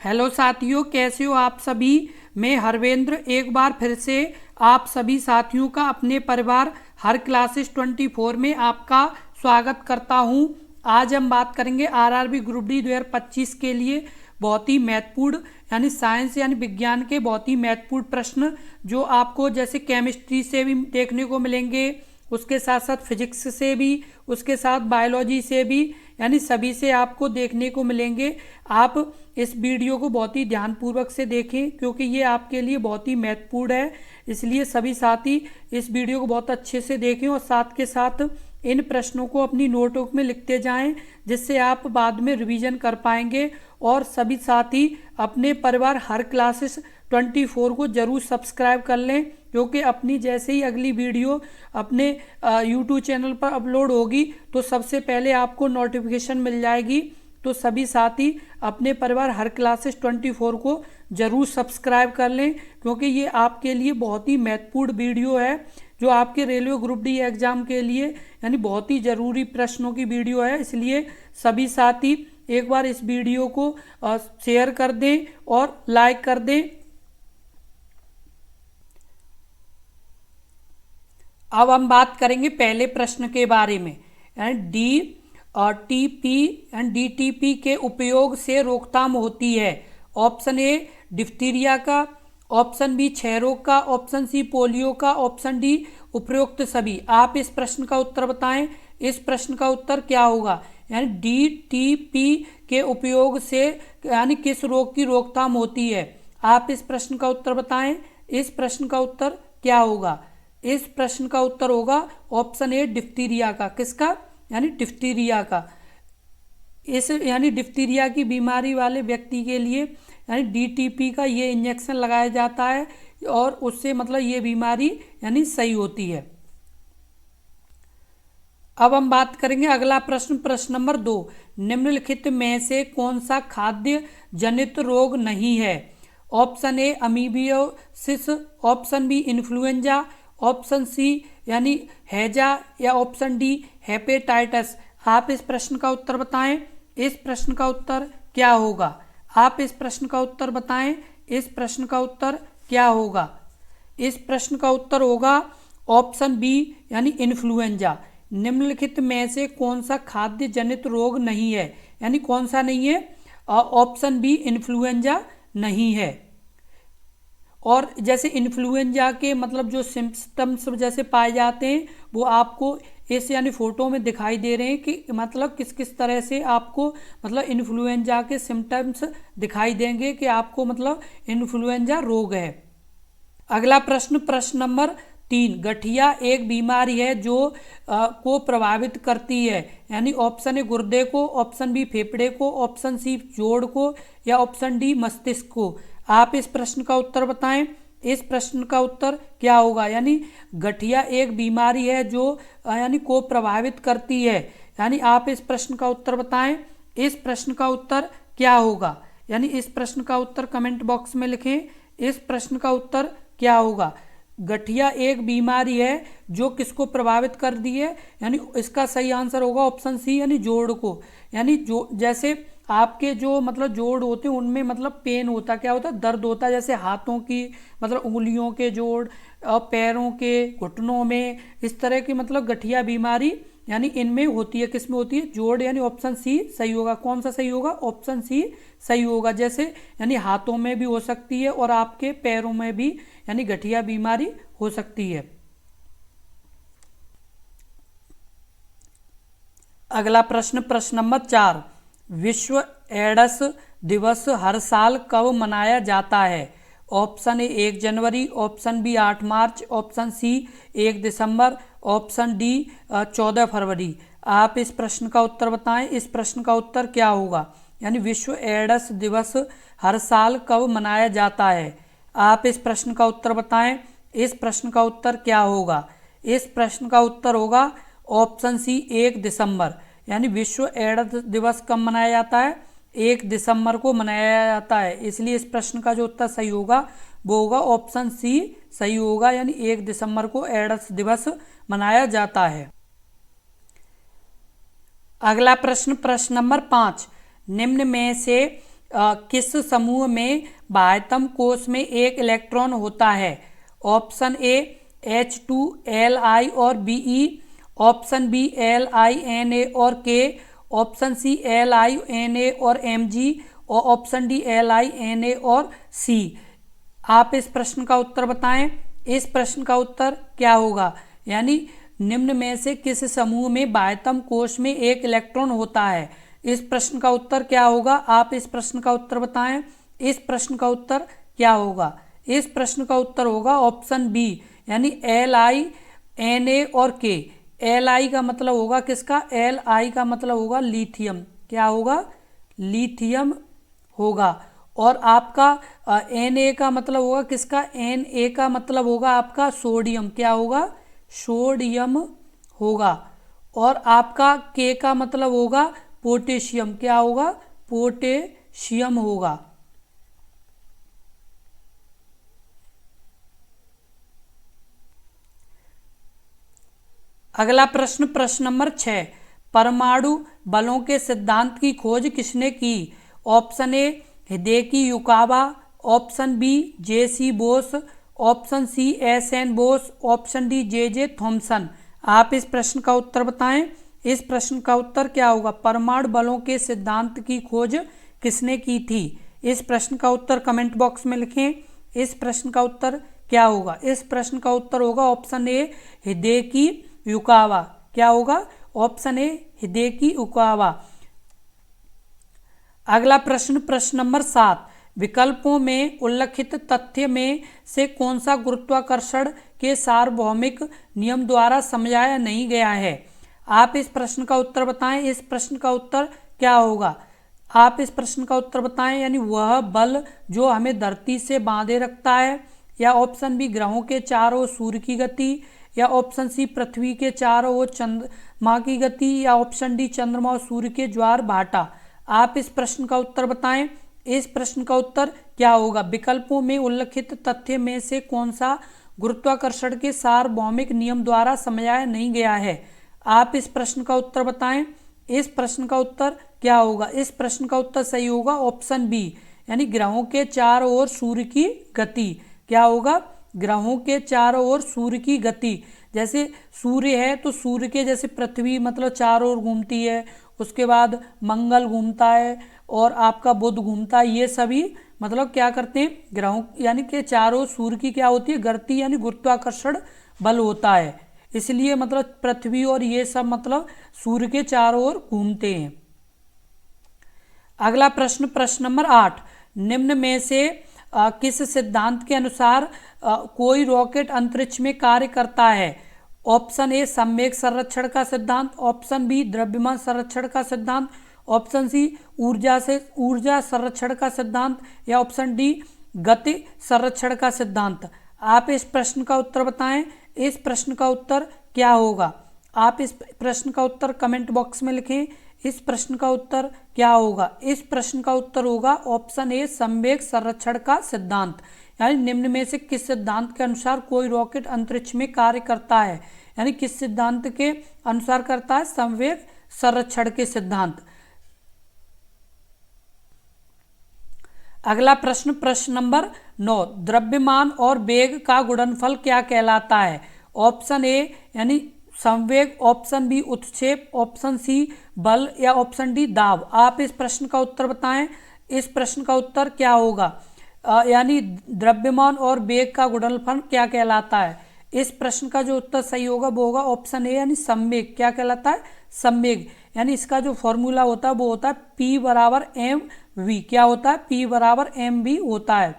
Hello साथियों, कैसे हो आप सभी। मैं हरवेंद्र एक बार फिर से आप सभी साथियों का अपने परिवार हर क्लासेस 24 में आपका स्वागत करता हूं। आज हम बात करेंगे आरआरबी ग्रुप डी 2025 के लिए बहुत ही महत्वपूर्ण यानी साइंस यानी विज्ञान के बहुत ही महत्वपूर्ण प्रश्न जो आपको जैसे केमिस्ट्री से भी देखने को मिलेंगे, उसके साथ साथ फिजिक्स से भी, उसके साथ बायोलॉजी से भी, यानी सभी से आपको देखने को मिलेंगे। आप इस वीडियो को बहुत ही ध्यानपूर्वक से देखें क्योंकि ये आपके लिए बहुत ही महत्वपूर्ण है। इसलिए सभी साथी इस वीडियो को बहुत अच्छे से देखें और साथ के साथ इन प्रश्नों को अपनी नोटबुक में लिखते जाएं, जिससे आप बाद में रिवीजन कर पाएंगे। और सभी साथी अपने परिवार हर क्लासेस 24 को जरूर सब्सक्राइब कर लें क्योंकि अपनी जैसे ही अगली वीडियो अपने यूट्यूब चैनल पर अपलोड होगी तो सबसे पहले आपको नोटिफिकेशन मिल जाएगी। तो सभी साथी अपने परिवार हर क्लासेस 24 को जरूर सब्सक्राइब कर लें क्योंकि ये आपके लिए बहुत ही महत्वपूर्ण वीडियो है जो आपके रेलवे ग्रुप डी एग्जाम के लिए यानी बहुत ही ज़रूरी प्रश्नों की वीडियो है। इसलिए सभी साथी एक बार इस वीडियो को शेयर कर दें और लाइक कर दें। अब हम बात करेंगे पहले प्रश्न के बारे में। डी टीपी एंड डीटीपी के उपयोग से रोकथाम होती है। ऑप्शन ए डिप्थीरिया का, ऑप्शन बी क्षय रोग का, ऑप्शन सी पोलियो का, ऑप्शन डी उपरोक्त सभी। आप इस प्रश्न का उत्तर बताएं। इस प्रश्न का उत्तर क्या होगा? यानी डीटीपी के उपयोग से यानी किस रोग की रोकथाम होती है? आप इस प्रश्न का उत्तर बताएं। इस प्रश्न का उत्तर क्या होगा? इस प्रश्न का उत्तर होगा ऑप्शन ए डिप्थीरिया का। किसका? यानी डिप्थीरिया का। इस यानी डिप्थीरिया की बीमारी वाले व्यक्ति के लिए यानी डीटीपी का ये इंजेक्शन लगाया जाता है और उससे मतलब ये बीमारी यानी सही होती है। अब हम बात करेंगे अगला प्रश्न, प्रश्न नंबर 2। निम्नलिखित में से कौन सा खाद्य जनित रोग नहीं है? Option A amoebiasis, option B influenza, option C यानी हैजा या ऑप्शन डी हेपेटाइटिस। आप इस प्रश्न का उत्तर बताएं। इस प्रश्न का उत्तर क्या होगा? आप इस प्रश्न का उत्तर बताएं। इस प्रश्न का उत्तर क्या होगा? इस प्रश्न का उत्तर होगा ऑप्शन बी यानी इन्फ्लुएंजा। निम्नलिखित में से कौन सा खाद्य जनित रोग नहीं है? यानी कौन सा नहीं है? ऑप्शन बी इन्फ्लुएंजा नहीं है। और जैसे इन्फ्लुएंजा के मतलब जो सिम्टम्स जैसे पाए जाते हैं वो आपको इस यानी फोटो में दिखाई दे रहे हैं कि मतलब किस किस तरह से आपको मतलब इन्फ्लुएंजा के सिम्टम्स दिखाई देंगे कि आपको मतलब इन्फ्लुएंजा रोग है। अगला प्रश्न, प्रश्न नंबर 3। गठिया एक बीमारी है जो को प्रभावित करती है। यानी ऑप्शन ए गुर्दे को, ऑप्शन बी फेफड़े को, ऑप्शन सी जोड़ को या ऑप्शन डी मस्तिष्क को। आप इस प्रश्न का उत्तर बताएं। इस प्रश्न का उत्तर क्या होगा? यानी गठिया एक बीमारी है जो यानी को प्रभावित करती है। यानी आप इस प्रश्न का उत्तर बताएं। इस प्रश्न का उत्तर क्या होगा? यानी इस प्रश्न का उत्तर कमेंट बॉक्स में लिखें। इस प्रश्न का उत्तर क्या होगा? गठिया एक बीमारी है जो किसको प्रभावित कर दी है? यानी इसका सही आंसर होगा ऑप्शन सी यानी जोड़ को। यानी जो जैसे आपके जो मतलब जोड़ होते हैं उनमें मतलब पेन होता, क्या होता है? दर्द होता है। जैसे हाथों की मतलब उंगलियों के जोड़ और पैरों के घुटनों में, इस तरह की मतलब गठिया बीमारी यानी इनमें होती है। किस में होती है? जोड़। यानी ऑप्शन सी सही होगा। कौन सा सही होगा? ऑप्शन सी सही होगा। जैसे यानी हाथों में भी हो सकती है और आपके पैरों में भी यानी गठिया बीमारी हो सकती है। अगला प्रश्न, प्रश्न नंबर 4। विश्व एड्स दिवस हर साल कब मनाया जाता है? ऑप्शन ए 1 जनवरी, ऑप्शन बी 8 मार्च, ऑप्शन सी 1 दिसंबर, ऑप्शन डी 14 फरवरी। आप इस प्रश्न का उत्तर बताएं। इस प्रश्न का उत्तर क्या होगा? यानी विश्व एड्स दिवस हर साल कब मनाया जाता है? आप इस प्रश्न का उत्तर बताएं। इस प्रश्न का उत्तर क्या होगा? इस प्रश्न का उत्तर होगा ऑप्शन सी 1 दिसंबर। यानी विश्व एड्स दिवस कब मनाया जाता है? 1 दिसंबर को मनाया जाता है। इसलिए इस प्रश्न का जो उत्तर सही होगा वो होगा ऑप्शन सी सही होगा। यानी 1 दिसंबर को एड्स दिवस मनाया जाता है। अगला प्रश्न, प्रश्न नंबर 5। निम्न में से किस समूह में बाह्यतम कोश में एक इलेक्ट्रॉन होता है? ऑप्शन ए H2Li और Be, ऑप्शन बी LiNa और K, ऑप्शन सी LiNa और Mg और ऑप्शन डी LiNa और C। आप इस प्रश्न का उत्तर बताएं। इस प्रश्न का उत्तर क्या होगा? यानी निम्न में से किस समूह में बाह्यतम कोश में एक इलेक्ट्रॉन होता है? इस प्रश्न का उत्तर क्या होगा? आप इस प्रश्न का उत्तर बताएं। इस प्रश्न का उत्तर क्या होगा? इस प्रश्न का उत्तर होगा ऑप्शन बी, यानी LiNa और K। Li का मतलब होगा किसका? Li का मतलब होगा लिथियम। क्या होगा? लिथियम होगा। और आपका Na का मतलब होगा किसका? Na का मतलब होगा आपका सोडियम। क्या होगा? सोडियम होगा। और आपका K का मतलब होगा पोटेशियम। क्या होगा? पोटेशियम होगा। अगला प्रश्न, प्रश्न नंबर 6, परमाणु बलों के सिद्धांत की खोज किसने की? Option A Hideki Yukawa, option B J.C. Bose, option C S.N. Bose, option D J.J. Thomson. आप इस प्रश्न का उत्तर बताएं। इस प्रश्न का उत्तर क्या होगा? परमाणु बलों के सिद्धांत की खोज किसने की थी? इस प्रश्न का उत्तर कमेंट बॉक्स में लिखें। इस प्रश्न का उत्तर क्या होगा? इस प्रश्न का उत्तर होगा ऑप्शन ए हिदेकी युकावा। क्या होगा? Option A Hideki Yukawa. अगला प्रश्न, प्रश्न नंबर 7, विकल्पों में उल्लिखित तथ्य में से कौन सा गुरुत्वाकर्षण के सार्वभौमिक नियम द्वारा समझाया नहीं गया है? आप इस प्रश्न का उत्तर बताएं। इस प्रश्न का उत्तर क्या होगा? आप इस प्रश्न का उत्तर बताएं। यानी वह बल जो हमें धरती से बांधे रखता है, या ऑप्शन बी ग्रहों के चारों ओर सूर्य की गति, या ऑप्शन सी पृथ्वी के चारों ओर चंद्रमा की गति, या ऑप्शन डी चंद्रमा और सूर्य के ज्वार भाटा। आप इस प्रश्न का उत्तर बताएं। इस प्रश्न का उत्तर क्या होगा? विकल्पों में उल्लिखित तथ्य में से कौन सा गुरुत्वाकर्षण के सार्वभौमिक नियम द्वारा समझाया नहीं गया है? आप इस प्रश्न का उत्तर बताएं। इस प्रश्न का उत्तर क्या होगा? इस प्रश्न का उत्तर सही होगा ऑप्शन बी, यानी ग्रहों के चारों ओर सूर्य की गति। क्या होगा? ग्रहों के चारों ओर सूर्य की गति। जैसे सूर्य है तो सूर्य के जैसे पृथ्वी मतलब चारों ओर घूमती है, उसके बाद मंगल घूमता है और आपका बुध घूमता है। ये सभी मतलब क्या करते हैं? ग्रहों यानी कि चारों ओर सूर्य की क्या होती है? गति, यानी गुरुत्वाकर्षण बल होता है। इसलिए मतलब पृथ्वी और ये सब मतलब सूर्य के चारों ओर घूमते हैं। अगला प्रश्न, प्रश्न नंबर 8, निम्न में से किस सिद्धांत के अनुसार कोई रॉकेट अंतरिक्ष में कार्य करता है? ऑप्शन ए संवेग संरक्षण का सिद्धांत, ऑप्शन बी द्रव्यमान संरक्षण का सिद्धांत, ऑप्शन सी ऊर्जा संरक्षण का सिद्धांत, या ऑप्शन डी गति संरक्षण का सिद्धांत। आप इस प्रश्न का उत्तर बताएं। इस प्रश्न का उत्तर क्या होगा? आप इस प्रश्न का उत्तर कमेंट बॉक्स में लिखें। इस प्रश्न का उत्तर क्या होगा? इस प्रश्न का उत्तर होगा ऑप्शन ए संवेग संरक्षण का सिद्धांत। यानी निम्न में से किस सिद्धांत के अनुसार कोई रॉकेट अंतरिक्ष में कार्य करता है? यानी किस सिद्धांत के अनुसार करता है? संवेग संरक्षण के सिद्धांत। अगला प्रश्न, प्रश्न नंबर 9, द्रव्यमान और वेग का गुणनफल क्या कहलाता है? ऑप्शन ए यानी संवेग, ऑप्शन बी उत्क्षेप, ऑप्शन सी बल, या ऑप्शन डी दाब। आप इस प्रश्न का उत्तर बताएं। इस प्रश्न का उत्तर क्या होगा? यानी द्रव्यमान और वेग का गुणनफल क्या कहलाता है? इस प्रश्न का जो उत्तर सही होगा वो होगा ऑप्शन ए, यानी संवेग। क्या कहलाता है? संवेग। यानी इसका जो फॉर्मूला होता है वो होता है P बराबर mv। क्या होता है? P बराबर mv होता है।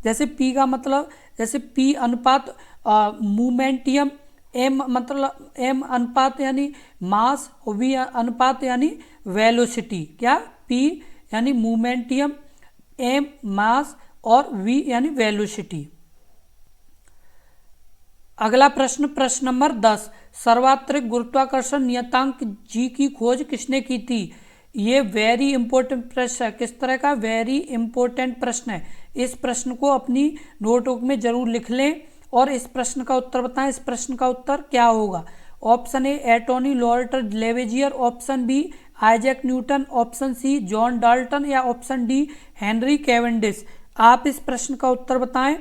जैसे P का मतलब जैसे P अनुपात मोमेंटियम, m मतलब m अनुपात यानी मास, और v अनुपात यानी वेलोसिटी। क्या? P यानी मोमेंटियम, m मास और v यानी वेलोसिटी। अगला प्रश्न, प्रश्न नंबर 10, सर्वात्रिक गुरुत्वाकर्षण नियतांक G की खोज किसने की थी? ये वेरी इंपॉर्टेंट प्रश्न है। किस तरह का? वेरी इंपॉर्टेंट प्रश्न है। इस प्रश्न को अपनी नोटबुक में जरूर लिख लें और इस प्रश्न का उत्तर बताएं। इस प्रश्न का उत्तर क्या होगा? ऑप्शन ए एंटोनी लॉर्टर Lavoisier, option B Isaac Newton, option C John Dalton या ऑप्शन डी हेनरी कैवेंडिश। आप इस प्रश्न का उत्तर बताएं।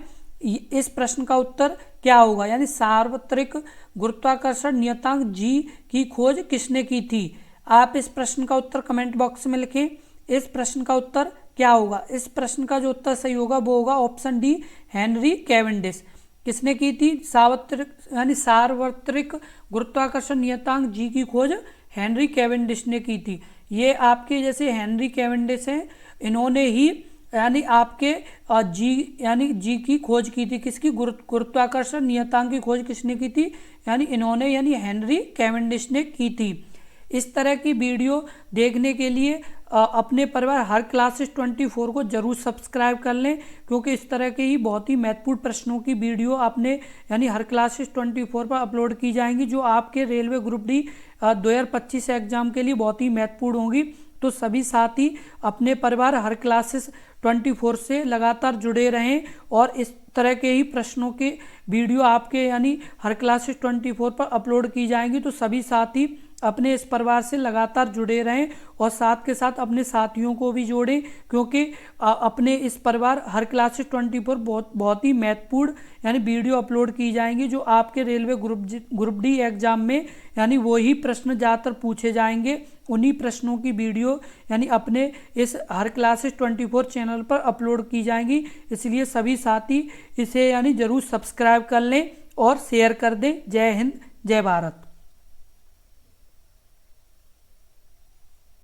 इस प्रश्न का उत्तर क्या होगा, यानी सार्वत्रिक गुरुत्वाकर्षण नियतांक जी की खोज किसने की थी। आप इस प्रश्न का उत्तर कमेंट बॉक्स में लिखें। इस प्रश्न का उत्तर क्या होगा, इस प्रश्न का जो उत्तर सही होगा वो होगा ऑप्शन डी हेनरी कैवेंडिश। किसने की थी, सार्वत्रिक गुरुत्वाकर्षण नियतांक जी की खोज हेनरी कैवेंडिश ने की थी। ये आपके जैसे हेनरी कैवेंडिश हैं, इन्होंने ही यानी आपके जी की खोज की थी। किसकी, गुरुत्वाकर्षण नियतांक की खोज किसने की थी, इन्होंने हेनरी कैवेंडिश ने की थी। इस तरह की वीडियो देखने के लिए अपने परिवार हर क्लासेस 24 को जरूर सब्सक्राइब कर लें, क्योंकि इस तरह के ही बहुत ही महत्वपूर्ण प्रश्नों की वीडियो आपने हर क्लासेस 24 पर अपलोड की जाएंगी, जो आपके रेलवे ग्रुप डी 2025 एग्जाम के लिए बहुत ही महत्वपूर्ण होंगी। तो सभी साथी अपने परिवार हर क्लासेस 24 से लगातार जुड़े रहें और इस तरह के ही प्रश्नों के वीडियो आपके हर क्लासेस 24 पर अपलोड की जाएंगी। तो सभी साथी अपने इस परिवार से लगातार जुड़े रहें और साथ के साथ अपने साथियों को भी जोड़ें, क्योंकि अपने इस परिवार हर क्लासेस 24 बहुत ही महत्वपूर्ण वीडियो अपलोड की जाएंगी, जो आपके रेलवे ग्रुप डी एग्जाम में वही प्रश्न ज़्यादातर पूछे जाएंगे। उन्हीं प्रश्नों की वीडियो अपने इस हर क्लासेस 24 चैनल पर अपलोड की जाएंगी। इसलिए सभी साथी इसे ज़रूर सब्सक्राइब कर लें और शेयर कर दें। जय हिंद, जय भारत।